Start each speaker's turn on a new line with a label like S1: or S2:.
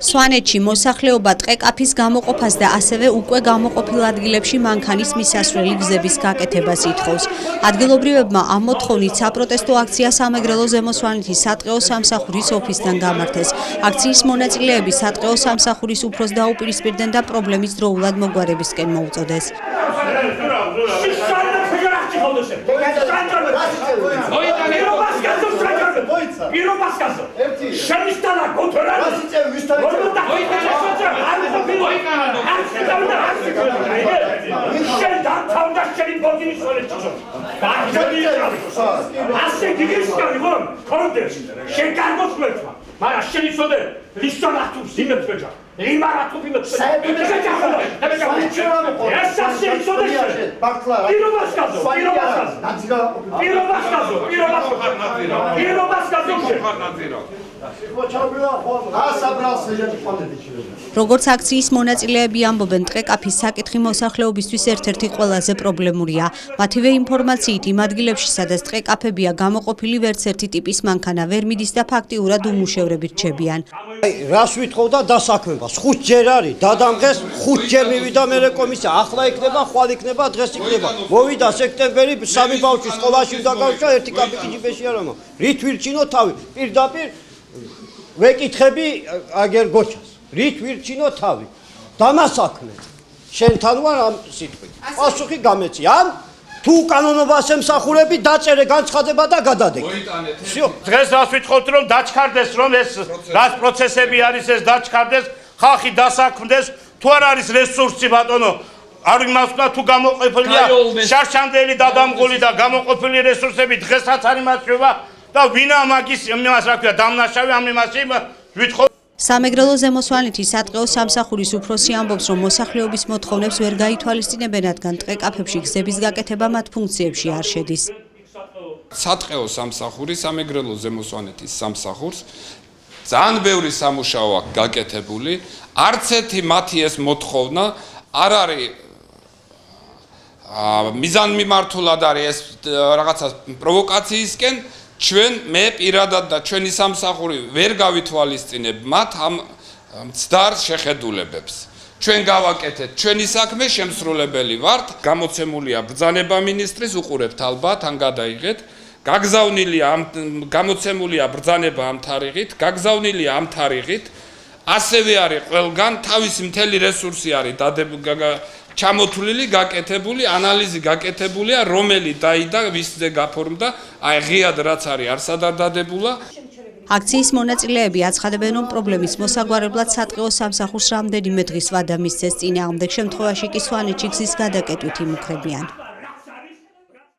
S1: სვანეთში მოსახლეობა ტყეკაფის გამოყოფას და ასევე უკვე გამოყოფილ ადგილებში მანქანის მისასვლელი გზების გაკეთებას ითხოვს. ადგილობრივებმა ამ მოთხოვნით საპროტესტო აქცია სამეგრელო ზემო სვანეთის სატყეო სამსახურის ოფისთან გამართეს. აქციის მონაწილეები სატყეო სამსახურის უფროსს დაუპირისპირდნენ და პრობლემის დროულად მოგვარებისკენ მოუწოდეს. როგორც აქციის მონაწილეები ამბობენ, ტყეკაფის საკითხი მოსახლეობისთვის ერთ-ერთი ყველაზე პრობლემურია. მათივე ინფორმაციით, იმ ადგილებში, სადაც ტყეკაფებია გამოყოფილი, ვერც ერთი ტიპის მანქანა ვერ მიდის და ფაქტიურად უმუშევრებით რჩებიან.
S2: რას ვითხოვდა დასაქმებას? 5 ჯერ არის, დადამღეს 5 ჯერ მივიდა მერე კომისია, ახლა იქნება, ხვალ იქნება, დღეს იქნება. მოვიდა სექტემბერი, 3 ბავშვი სკოლაში დაგავშვა, ერთი კაპიკი ჯიბეში არ ამა. რით ვირჩინო თავი? პირდაპირ ვეკითხები აგერ გოჩას. რით ვირჩინო თავი? დამასაქმე. შენთან ვარ ამ სიტყვით. პასუხი გამეცი. ამ თუ კანონობას ემსახურები, დაწერე განცხადება და გადადეკე.
S3: всё. დღეს რას ვითხოვთ რომ დაჩქარდეს რომ ეს რას პროცესები არის ეს დაჩქარდეს, ხალხი დასაქმდეს, თუ არ არის რესურსი ბატონო, არ იმას ვთქვა თუ გამოყოფილია შარშანდელი დადამღული და გამოყოფილი რესურსები დღესაც არ იმასება და ვინა მაგის იმას რა ქვია დამნაშავე ამ იმაში ვითხოვ.
S1: სამეგრელო ზემო სვანეთის სატყეო სამსახურის უფროსი ამბობს, რომ მოსახლეობის მოთხოვნებს ვერ გაითვალისწინებენ, რადგან ტყეკაფებში გზების გაკეთება მათ ფუნქციებში არ შედის.
S4: სატყეო სამსახური სამეგრელო ზემო სვანეთის სამსახურს ძალიან ბევრი სამუშაო აქვს გაკეთებული, არც ერთი მათი ეს მოთხოვნა არ არის მიზანმიმართულად არის ეს რაღაცა პროვოკაციისკენ. ჩვენ მე პირადად და ჩვენი სამსახური ვერ გავითვალისწინებ მათ ამ მცდარ შეხედულებებს. ჩვენ გავაკეთეთ ჩვენი საქმე, შემსრულებელი ვართ. გამოცემულია ბრძანება მინისტრის, უყურებთ ალბათ, ან გადაიღეთ. გამოცემულია ბრძანება ამ თარიღით, გაგზავნილია ამ თარიღით. ასევე არის ყველგან თავისი მთელი რესურსი არის ჩამოთვლილი, გაკეთებული, ანალიზი გაკეთებულია, რომელი დაიდა, ვისზე გაფორმდა, აი ღიად რაც არის არსად არ დადებულა.
S1: აქციის მონაწილეები აცხადებენ, რომ პრობლემის მოსაგვარებლად სატყეო სამსახურს რამდენიმე დღის ვადა მისცეს, წინააღმდეგ შემთხვევაში კი სვანეთში გზის გადაკეტვით იმუქრებიან.